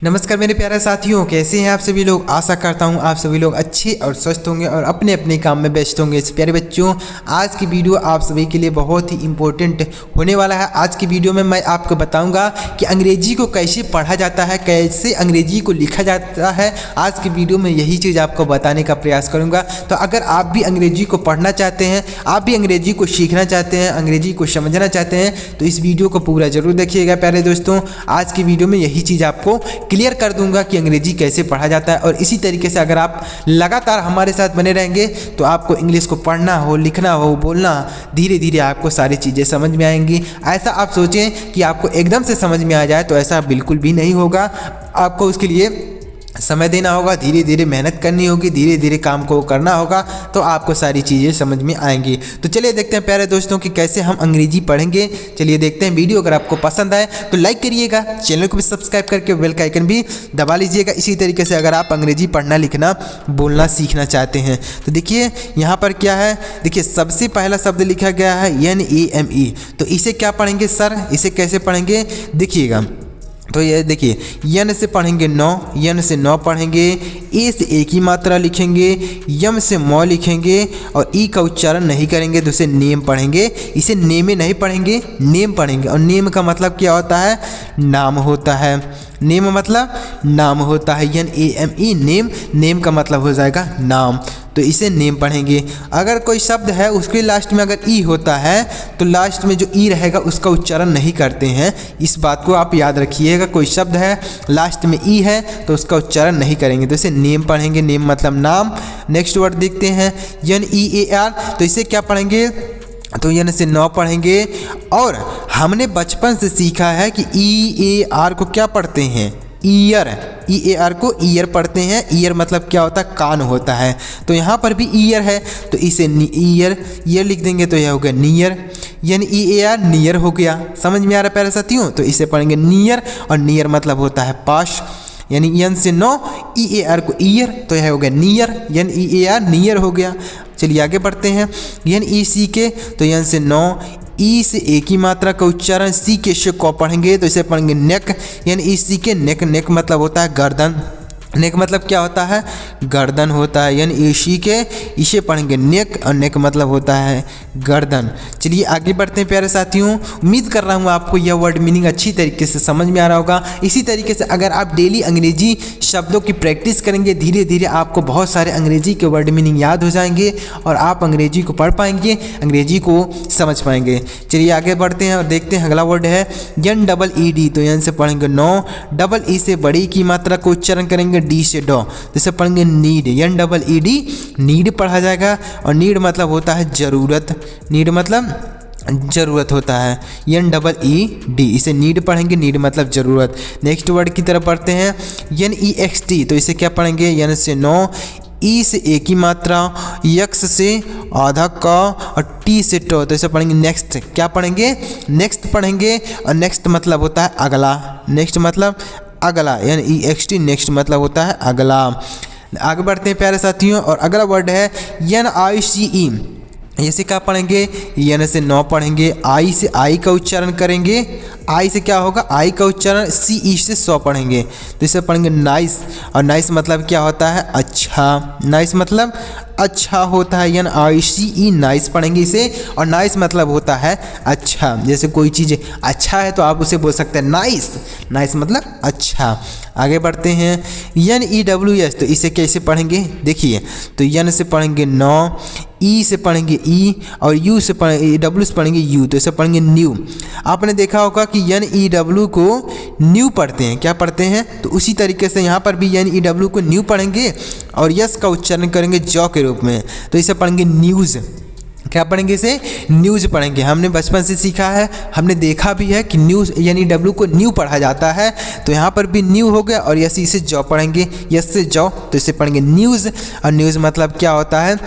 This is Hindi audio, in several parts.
नमस्कार मेरे प्यारे साथियों, कैसे हैं आप सभी लोग। आशा करता हूं आप सभी लोग अच्छे और स्वस्थ होंगे और अपने अपने काम में व्यस्त होंगे। इस प्यारे बच्चों, आज की वीडियो आप सभी के लिए बहुत ही इम्पोर्टेंट होने वाला है। आज की वीडियो में मैं आपको बताऊंगा कि अंग्रेजी को कैसे पढ़ा जाता है, कैसे अंग्रेजी को लिखा जाता है। आज की वीडियो में यही चीज़ आपको बताने का प्रयास करूँगा। तो अगर आप भी अंग्रेजी को पढ़ना चाहते हैं, आप भी अंग्रेजी को सीखना चाहते हैं, अंग्रेजी को समझना चाहते हैं, तो इस वीडियो को पूरा जरूर देखिएगा प्यारे दोस्तों। आज की वीडियो में यही चीज़ आपको क्लियर कर दूंगा कि अंग्रेजी कैसे पढ़ा जाता है। और इसी तरीके से अगर आप लगातार हमारे साथ बने रहेंगे तो आपको इंग्लिश को पढ़ना हो, लिखना हो, बोलना, धीरे धीरे आपको सारी चीज़ें समझ में आएंगी। ऐसा आप सोचें कि आपको एकदम से समझ में आ जाए, तो ऐसा बिल्कुल भी नहीं होगा। आपको उसके लिए समय देना होगा, धीरे धीरे मेहनत करनी होगी, धीरे धीरे काम को करना होगा, तो आपको सारी चीज़ें समझ में आएंगी। तो चलिए देखते हैं प्यारे दोस्तों कि कैसे हम अंग्रेजी पढ़ेंगे। चलिए देखते हैं। वीडियो अगर आपको पसंद आए तो लाइक करिएगा, चैनल को भी सब्सक्राइब करके बेल का आइकन भी दबा लीजिएगा। इसी तरीके से अगर आप अंग्रेजी पढ़ना, लिखना, बोलना सीखना चाहते हैं तो देखिए यहाँ पर क्या है। देखिए सबसे पहला शब्द लिखा गया है NAME। तो इसे क्या पढ़ेंगे सर, इसे कैसे पढ़ेंगे देखिएगा। तो ये देखिए, यन से पढ़ेंगे नौ, यन से नौ पढ़ेंगे, ए से एक ही मात्रा लिखेंगे, यम से मौ लिखेंगे और ई का उच्चारण नहीं करेंगे तो इसे नेम पढ़ेंगे। इसे नेमे नहीं पढ़ेंगे, नेम पढ़ेंगे। और नेम का मतलब क्या होता है, नाम होता है। नेम मतलब नाम होता है। NAME नेम, नेम का मतलब हो जाएगा नाम, तो इसे नेम पढ़ेंगे। अगर कोई शब्द है उसके लास्ट में अगर ई होता है तो लास्ट में जो ई रहेगा उसका उच्चारण नहीं करते हैं। इस बात को आप याद रखिएगा। कोई शब्द है लास्ट में ई है तो उसका उच्चारण नहीं करेंगे, तो इसे नेम पढ़ेंगे। नेम मतलब नाम। नेक्स्ट वर्ड देखते हैं NEAR। तो इसे क्या पढ़ेंगे, तो यन से नौ पढ़ेंगे। और हमने बचपन से सीखा है कि EAR को क्या पढ़ते हैं, ईयर। EAR को ईयर पढ़ते हैं। ईयर मतलब क्या होता है, कान होता है। तो यहाँ पर भी ईयर है तो इसे ईयर, ईयर लिख देंगे तो यह हो गया नियर। NEAR नियर हो गया। समझ में आ रहा है प्यारे साथियों। तो इसे पढ़ेंगे नियर, और नियर मतलब होता है पास। यानी यन से नौ, EAR को ईयर, तो यह हो गया नियर। NEAR नियर हो गया। चलिए आगे बढ़ते हैं। NEC के, तो यन से नौ, ई से एक ही मात्रा का उच्चारण, सी के से को पढ़ेंगे तो इसे पढ़ेंगे नेक। NEC के नेक, नेक मतलब होता है गर्दन। नेक मतलब क्या होता है, गर्दन होता है। NEC के इसे पढ़ेंगे नेक, और नेक मतलब होता है गर्दन। चलिए आगे बढ़ते हैं प्यारे साथियों। उम्मीद कर रहा हूँ आपको यह वर्ड मीनिंग अच्छी तरीके से समझ में आ रहा होगा। इसी तरीके से अगर आप डेली अंग्रेजी शब्दों की प्रैक्टिस करेंगे, धीरे धीरे आपको बहुत सारे अंग्रेजी के वर्ड मीनिंग याद हो जाएंगे और आप अंग्रेजी को पढ़ पाएंगे, अंग्रेजी को समझ पाएंगे। चलिए आगे बढ़ते हैं और देखते हैं। अगला वर्ड है NEED। तो यन से पढ़ेंगे नौ, डबल ई से बड़ी की मात्रा को उच्चारण करेंगे, डी से डॉ, जैसे पढ़ेंगे नीड। NEED नीड पढ़ा जाएगा। और नीड मतलब होता है ज़रूरत। नीड मतलब ज़रूरत होता है। NEED, इसे नीड पढ़ेंगे। नीड मतलब ज़रूरत। नेक्स्ट वर्ड की तरफ पढ़ते हैं NEXT। तो इसे क्या पढ़ेंगे, यन से नौ, ई से एक ही मात्रा, यक्स से आधा का, और टी से टो, तो इसे पढ़ेंगे नेक्स्ट। क्या पढ़ेंगे, नेक्स्ट पढ़ेंगे। और नेक्स्ट मतलब होता है अगला। नेक्स्ट मतलब अगला, NEXT नेक्स्ट मतलब होता है अगला। आगे बढ़ते हैं प्यारे साथियों। और अगला वर्ड है NICE। इसे क्या पढ़ेंगे, यन से नौ पढ़ेंगे, आई से आई का उच्चारण करेंगे। आई से क्या होगा, आई का उच्चारण, CE से सौ पढ़ेंगे तो इसे पढ़ेंगे नाइस। और नाइस मतलब क्या होता है, अच्छा। नाइस मतलब अच्छा होता है। NICE नाइस पढ़ेंगे इसे। और नाइस मतलब होता है अच्छा। जैसे कोई चीज़ अच्छा है तो आप उसे बोल सकते हैं नाइस। नाइस मतलब अच्छा। आगे बढ़ते हैं NEWS। तो इसे कैसे पढ़ेंगे देखिए। तो यन से पढ़ेंगे नौ, ई से पढ़ेंगे ई, और यू से W से पढ़ेंगे यू, तो इसे पढ़ेंगे न्यू। आपने देखा होगा कि NEW को न्यू पढ़ते हैं। क्या पढ़ते हैं, तो उसी तरीके से यहाँ पर भी NEW को न्यू पढ़ेंगे और यस का उच्चारण करेंगे जॉ के रूप में, तो इसे पढ़ेंगे न्यूज़। क्या पढ़ेंगे, इसे न्यूज़ पढ़ेंगे। हमने बचपन से सीखा है, हमने देखा भी है कि न्यूज़ NEW को न्यू पढ़ा जाता है। तो यहाँ पर भी न्यू हो गया। और यस इसे जॉ पढ़ेंगे, यस से जॉ, तो इसे पढ़ेंगे न्यूज़। और न्यूज़ मतलब क्या होता है,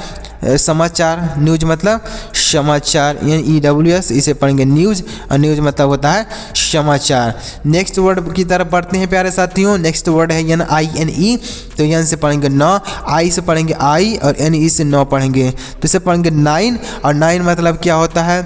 समाचार। न्यूज मतलब समाचार। NEWS इसे पढ़ेंगे न्यूज़, और न्यूज़ मतलब होता है समाचार। नेक्स्ट वर्ड की तरफ बढ़ते हैं प्यारे साथियों। नेक्स्ट वर्ड है NINE। तो यन से पढ़ेंगे नौ, आई से पढ़ेंगे आई, और NE से नौ पढ़ेंगे तो इसे पढ़ेंगे नाइन। और नाइन मतलब क्या होता है,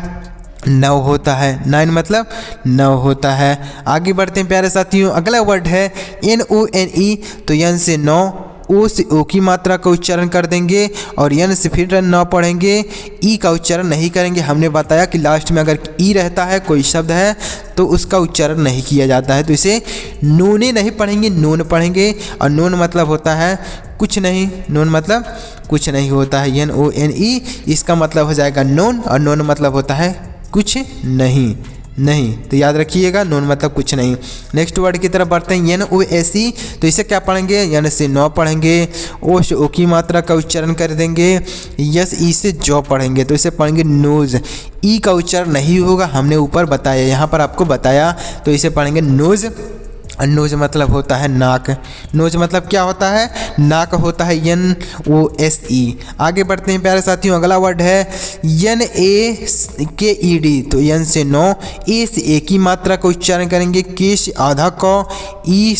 नौ होता है, 9 मतलब 9 होता है। आगे बढ़ते हैं प्यारे साथियों, अगला वर्ड है NONE। तो यन से 9, ओ से ओ की मात्रा का उच्चारण कर देंगे और यन से फिर 9 पढ़ेंगे, ई का उच्चारण नहीं करेंगे। हमने बताया कि लास्ट में अगर ई रहता है कोई शब्द है तो उसका उच्चारण नहीं किया जाता है, तो इसे नूने नहीं पढ़ेंगे, नून पढ़ेंगे। और नून मतलब होता है कुछ नहीं, नून मतलब कुछ नहीं होता है, NONE। इसका मतलब हो जाएगा नोन, और नोन मतलब होता है कुछ नहीं, नहीं। तो याद रखिएगा, नोन मतलब कुछ नहीं। नेक्स्ट वर्ड की तरफ बढ़ते हैं, NOSE। तो इसे क्या पढ़ेंगे, यन से 9 पढ़ेंगे, ओ से ओ की मात्रा का उच्चारण कर देंगे, यस ई से जौ पढ़ेंगे, तो इसे पढ़ेंगे नोज। ई का उच्चारण नहीं होगा, हमने ऊपर बताया, यहाँ पर आपको बताया, तो इसे पढ़ेंगे नोज। नोज मतलब होता है नाक, नोज मतलब क्या होता है, नाक होता है, NOSE। आगे बढ़ते हैं प्यारे साथियों, अगला वर्ड है NAKED। तो यन से 9, ए से ए की मात्रा का उच्चारण करेंगे, के से आधा क, ई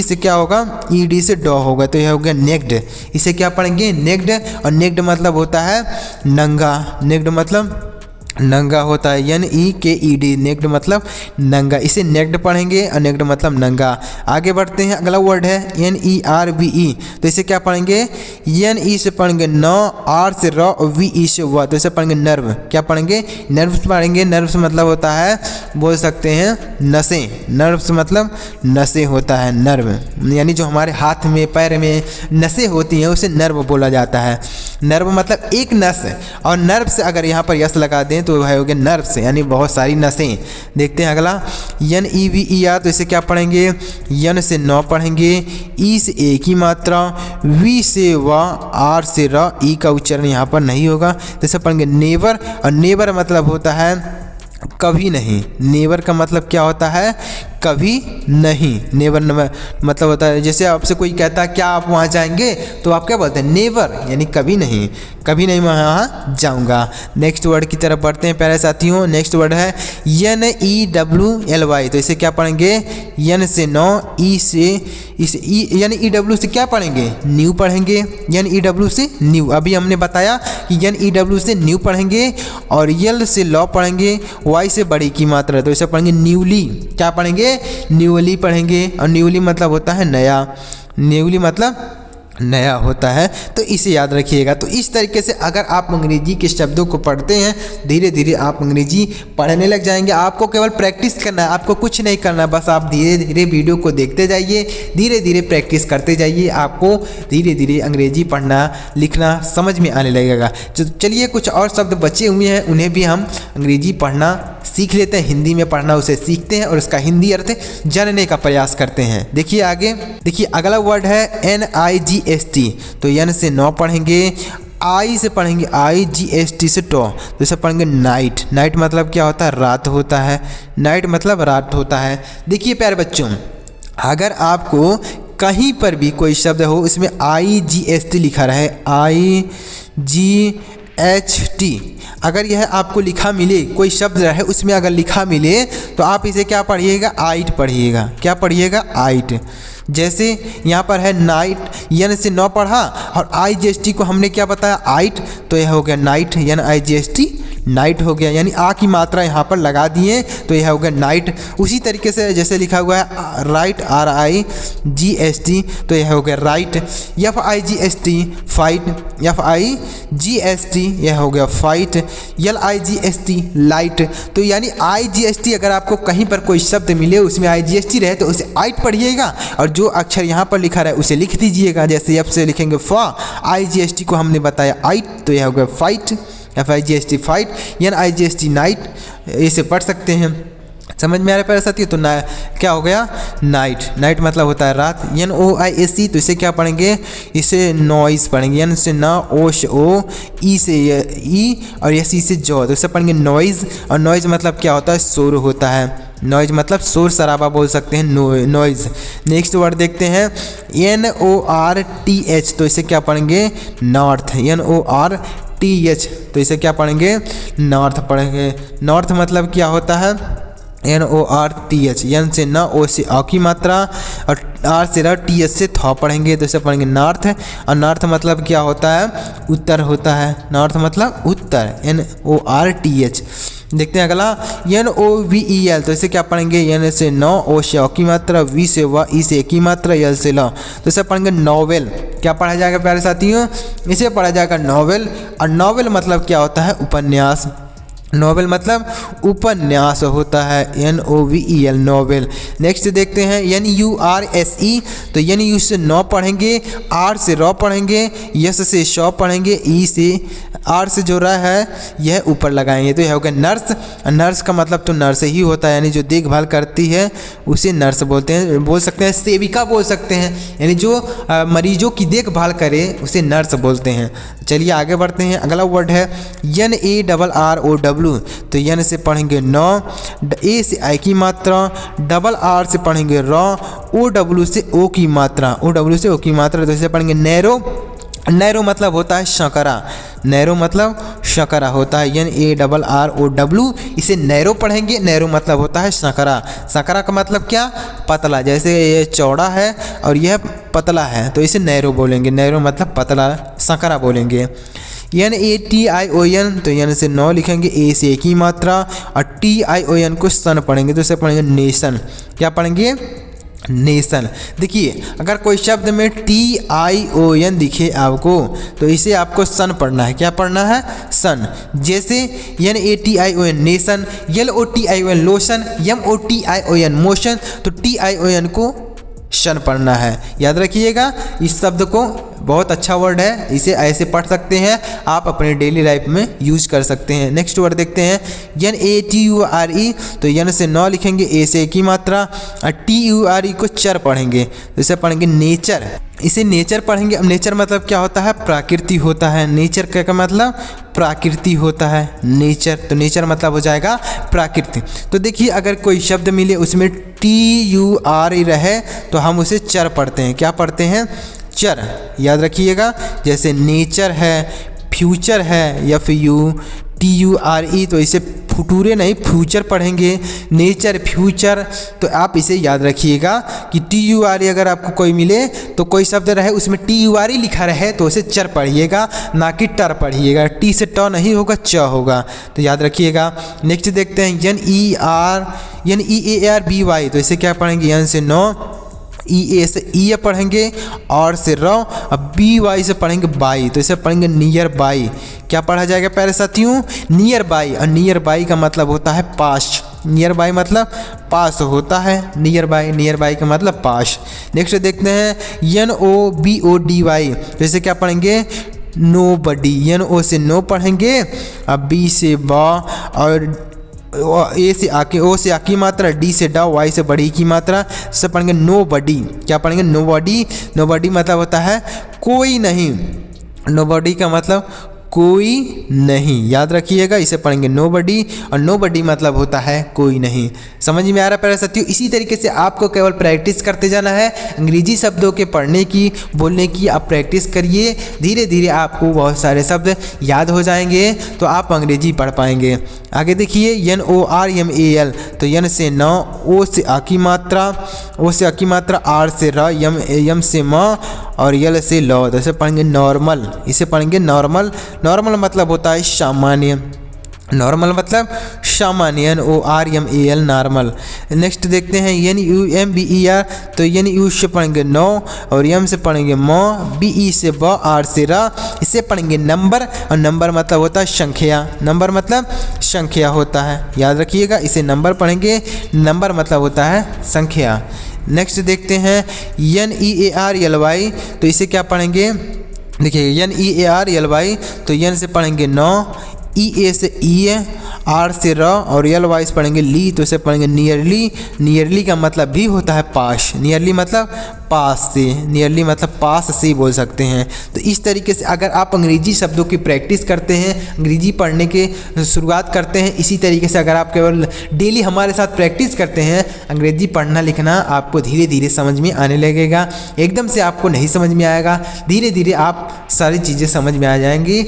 से क्या होगा, ED से डॉ होगा, तो यह हो गया नेक्ड। इसे क्या पढ़ेंगे, नेक्ड। और नेक्ड मतलब होता है नंगा, नेक्ड मतलब नंगा होता है, NEKED, नेक्ड मतलब नंगा, इसे नेक्ड पढ़ेंगे, और नेक्ड मतलब नंगा। आगे बढ़ते हैं, अगला वर्ड है NERVE। तो इसे क्या पढ़ेंगे, NE से पढ़ेंगे न, R से र, और VE से व, तो इसे पढ़ेंगे नर्व। क्या पढ़ेंगे, नर्व्स पढ़ेंगे। नर्व्स मतलब होता है, बोल सकते हैं नसें, नर्व्स मतलब नसें होता है, नर्व यानी जो हमारे हाथ में पैर में नसें होती हैं उसे नर्व बोला जाता है। नर्व मतलब एक नस, और नर्व से अगर यहाँ पर यस लगा दें तो वह हो गया नर्व्स, यानी बहुत सारी नसें। देखते हैं अगला NEVER। तो इसे क्या पढ़ेंगे, यन से 9 पढ़ेंगे, ई से ए की मात्रा, वी से व, आर से र, ई का उच्चारण यहाँ पर नहीं होगा, तो इसे पढ़ेंगे नेवर। और नेवर मतलब होता है कभी नहीं, नेवर का मतलब क्या होता है, कभी नहीं। नेवर मतलब होता है, जैसे आपसे कोई कहता है क्या आप वहाँ जाएंगे, तो आप क्या बोलते हैं, नेवर, यानी कभी नहीं, कभी नहीं मैं वहाँ जाऊँगा। नेक्स्ट वर्ड की तरफ बढ़ते हैं प्यारे साथियों, नेक्स्ट वर्ड है NEWLY। तो इसे क्या पढ़ेंगे, यन से 9, ई से इस NEW से क्या पढ़ेंगे, न्यू पढ़ेंगे, NEW से न्यू। अभी हमने बताया कि NEW से न्यू पढ़ेंगे, और यल से लॉ पढ़ेंगे, वाई से बड़ी की मात्रा, तो इसे पढ़ेंगे न्यूली। क्या पढ़ेंगे, न्यूली पढ़ेंगे। और न्यूली मतलब होता है नया, न्यूली मतलब नया होता है, तो इसे याद रखिएगा। तो इस तरीके से अगर आप अंग्रेजी के शब्दों को पढ़ते हैं, धीरे धीरे आप अंग्रेजी पढ़ने लग जाएंगे। आपको केवल प्रैक्टिस करना है, आपको कुछ नहीं करना, बस आप धीरे धीरे वीडियो को देखते जाइए, धीरे धीरे प्रैक्टिस करते जाइए, आपको धीरे धीरे अंग्रेजी पढ़ना लिखना समझ में आने लगेगा। चलिए कुछ और शब्द बचे हुए हैं, उन्हें भी हम अंग्रेजी पढ़ना सीख लेते हैं, हिंदी में पढ़ना उसे सीखते हैं और उसका हिंदी अर्थ जानने का प्रयास करते हैं। देखिए आगे, देखिए अगला वर्ड है NIGST। तो यन से 9 पढ़ेंगे, आई से पढ़ेंगे, IGST से टो, तो इसे पढ़ेंगे नाइट। नाइट मतलब क्या होता है, रात होता है, नाइट मतलब रात होता है। देखिए प्यारे बच्चों, अगर आपको कहीं पर भी कोई शब्द हो उसमें IGST लिखा रहे, IGHT, अगर यह आपको लिखा मिले, कोई शब्द रहे उसमें अगर लिखा मिले, तो आप इसे क्या पढ़िएगा, आइट पढ़िएगा। क्या पढ़िएगा, आइट। जैसे यहाँ पर है नाइट, यन से 9 पढ़ा, और IGST को हमने क्या बताया, आइट, तो यह हो गया नाइट, NIGST नाइट हो गया, यानी आ की मात्रा यहाँ पर लगा दिए, तो यह हो गया नाइट। उसी तरीके से जैसे लिखा हुआ है राइट, RIGST, तो यह हो गया राइट। FIGST फाइट, FIGST यह हो गया फाइट। LIGST light. तो यानी IGST अगर आपको कहीं पर कोई शब्द मिले उसमें IGST रहे तो उसे आइट पढ़िएगा, और जो अक्षर यहाँ पर लिखा रहे उसे लिख दीजिएगा। जैसे F से लिखेंगे फा, IGST को हमने बताया आइट, तो यह हो गया fight, FIGST fight, NIGST night, इसे पढ़ सकते हैं। समझ में आ रहा है प्यारे साथियों, तो क्या हो गया, नाइट। नाइट मतलब होता है रात। NOISE, तो इसे क्या पढ़ेंगे, इसे नॉइस पढ़ेंगे, यन से ना, ओ से ओ, ई से ई, और यस ई से जो, तो इसे पढ़ेंगे नॉइज़। और नॉइज़ मतलब क्या होता है, शोर होता है, नॉइज मतलब शोर शराबा बोल सकते हैं, नॉइज़। नेक्स्ट वर्ड देखते हैं NORTH, तो इसे क्या पढ़ेंगे, नॉर्थ, NORTH, तो इसे क्या पढ़ेंगे, नॉर्थ पढ़ेंगे। नॉर्थ मतलब क्या होता है, NORTH, यन से न, ओ से आ की मात्रा, और आर से र, TH से थ पढ़ेंगे, तो इसे पढ़ेंगे नॉर्थ। और नॉर्थ मतलब क्या होता है, उत्तर होता है, नॉर्थ मतलब उत्तर, NORTH। देखते हैं अगला NOVEL, तो इसे क्या पढ़ेंगे? N से नौ, O से औ की मात्रा, V से वा, E से की मात्रा, L से ल, तो इसे पढ़ेंगे नॉवेल। क्या पढ़ा जाएगा प्यारे साथियों? इसे पढ़ा जाएगा नॉवेल। और नॉवेल मतलब क्या होता है? उपन्यास। नॉवेल मतलब उपन्यास होता है, NOVEL नॉवेल। नेक्स्ट देखते हैं NURSE, तो NU से नौ पढ़ेंगे, R से रॉ पढ़ेंगे, S से शौ पढ़ेंगे, E से R से जो रहा है यह ऊपर लगाएंगे, तो यह हो गया नर्स। नर्स का मतलब तो नर्स ही होता है, यानी जो देखभाल करती है उसे नर्स बोलते हैं, बोल सकते हैं सेविका बोल सकते हैं, यानी जो मरीजों की देखभाल करे उसे नर्स बोलते हैं। चलिए आगे बढ़ते हैं। अगला वर्ड है NARROW, तो N से पढ़ेंगे नौ, A से I की मात्रा, RR से पढ़ेंगे रॉ, OW से O की मात्रा, OW से O की मात्रा, तो इसे पढ़ेंगे नैरो। नैरो मतलब होता है शकरा, नैरो मतलब शकरा होता है, NARROW, इसे नैरो पढ़ेंगे। नैरो मतलब होता है सकरा। सकरा का मतलब क्या? पतला, जैसे ये चौड़ा है और यह पतला है तो इसे नैरो बोलेंगे। नैरो मतलब पतला, सकरा बोलेंगे। NATION, तो N से नौ लिखेंगे, A से की मात्रा, और TION को सन पढ़ेंगे, तो इसे पढ़ेंगे नेशन। क्या पढ़ेंगे? नेशन। देखिए अगर कोई शब्द में TION दिखे आपको तो इसे आपको सन पढ़ना है। क्या पढ़ना है? सन। जैसे NATION nation, LOTION lotion, MOTION motion, तो TION को शन पढ़ना है। याद रखिएगा इस शब्द को, बहुत अच्छा वर्ड है, इसे ऐसे पढ़ सकते हैं आप, अपने डेली लाइफ में यूज कर सकते हैं। नेक्स्ट वर्ड देखते हैं NATURE, तो N से नौ लिखेंगे, A से की मात्रा, और TURE को चर पढ़ेंगे, तो इसे पढ़ेंगे नेचर। इसे नेचर पढ़ेंगे। अब नेचर मतलब क्या होता है? प्रकृति होता है। नेचर का मतलब प्रकृति होता है, नेचर, तो नेचर मतलब हो जाएगा प्रकृति। तो देखिए अगर कोई शब्द मिले उसमें TURE रहे तो हम उसे चर पढ़ते हैं। क्या पढ़ते हैं? चर। याद रखिएगा, जैसे नेचर है, फ्यूचर है, FUTURE, तो इसे फुटूरे नहीं फ्यूचर पढ़ेंगे, नेचर फ्यूचर। तो आप इसे याद रखिएगा कि TURE अगर आपको कोई मिले तो कोई शब्द रहे उसमें TURE लिखा रहे तो उसे चर पढ़िएगा, ना कि टर पढ़िएगा। टी से ट नहीं होगा, च होगा, तो याद रखिएगा। नेक्स्ट देखते हैं NEARBY, तो इसे क्या पढ़ेंगे? N से नौ, EA से ई पढ़ेंगे, R से र, अब BY से पढ़ेंगे बाई, तो इसे पढ़ेंगे नियर बाई। क्या पढ़ा जाएगा प्यारे साथियों? Near by. और नियर बाई का मतलब होता है पास। नियर बाई मतलब पास होता है, नियर बाई, नियर बाई का मतलब पास। नेक्स्ट देखते हैं NOBODY, तो इसे क्या पढ़ेंगे? नो बडी। NO से नो पढ़ेंगे, अब B से बा, और A से आके, O से आकी मात्रा, D से डा, Y से बड़ी की मात्रा, से पढ़ेंगे नो बडी। क्या पढ़ेंगे? नो बडी। नो बडी मतलब होता है कोई नहीं। नो बडी का मतलब कोई नहीं, याद रखिएगा, इसे पढ़ेंगे नोबडी। और नोबडी मतलब होता है कोई नहीं। समझ में आ रहा है प्यारे साथियों? इसी तरीके से आपको केवल प्रैक्टिस करते जाना है, अंग्रेजी शब्दों के पढ़ने की, बोलने की आप प्रैक्टिस करिए। धीरे धीरे आपको बहुत सारे शब्द याद हो जाएंगे तो आप अंग्रेजी पढ़ पाएंगे। आगे देखिए NORMAL, तो N से नौ, O से आ की मात्रा, O से आ की मात्रा, R से र, M से म, और L से लो, तो इसे पढ़ेंगे नॉर्मल। इसे पढ़ेंगे नॉर्मल। नॉर्मल मतलब होता है सामान्य। नॉर्मल मतलब सामान्य, NORMAL नॉर्मल। नेक्स्ट देखते हैं NUMBER, तो NU से पढ़ेंगे नौ, और M से पढ़ेंगे म, BE से ब, R से रा, इसे पढ़ेंगे नंबर। और नंबर मतलब होता है संख्या। नंबर मतलब संख्या होता है, याद रखिएगा, इसे नंबर पढ़ेंगे। नंबर मतलब होता है संख्या। नेक्स्ट देखते हैं NEARLY, तो इसे क्या पढ़ेंगे? देखिए NEARLY, तो N से पढ़ेंगे नौ, EA से ई, R से र, और LY से पढ़ेंगे ली, तो इसे पढ़ेंगे नियरली। नियरली का मतलब भी होता है पास। नियरली मतलब पास से, नियरली मतलब पास से बोल सकते हैं। तो इस तरीके से अगर आप अंग्रेजी शब्दों की प्रैक्टिस करते हैं, अंग्रेजी पढ़ने के शुरुआत करते हैं, इसी तरीके से अगर आप केवल डेली हमारे साथ प्रैक्टिस करते हैं, अंग्रेजी पढ़ना लिखना आपको धीरे धीरे समझ में आने लगेगा। एकदम से आपको नहीं समझ में आएगा, धीरे धीरे आप सारी चीज़ें समझ में आ जाएंगी।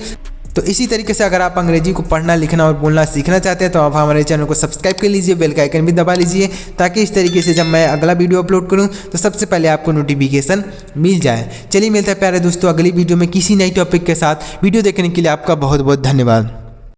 तो इसी तरीके से अगर आप अंग्रेजी को पढ़ना, लिखना और बोलना सीखना चाहते हैं तो आप हमारे चैनल को सब्सक्राइब कर लीजिए, बेल का आइकन भी दबा लीजिए, ताकि इस तरीके से जब मैं अगला वीडियो अपलोड करूं तो सबसे पहले आपको नोटिफिकेशन मिल जाए। चलिए मिलते हैं प्यारे दोस्तों अगली वीडियो में किसी नई टॉपिक के साथ। वीडियो देखने के लिए आपका बहुत बहुत धन्यवाद।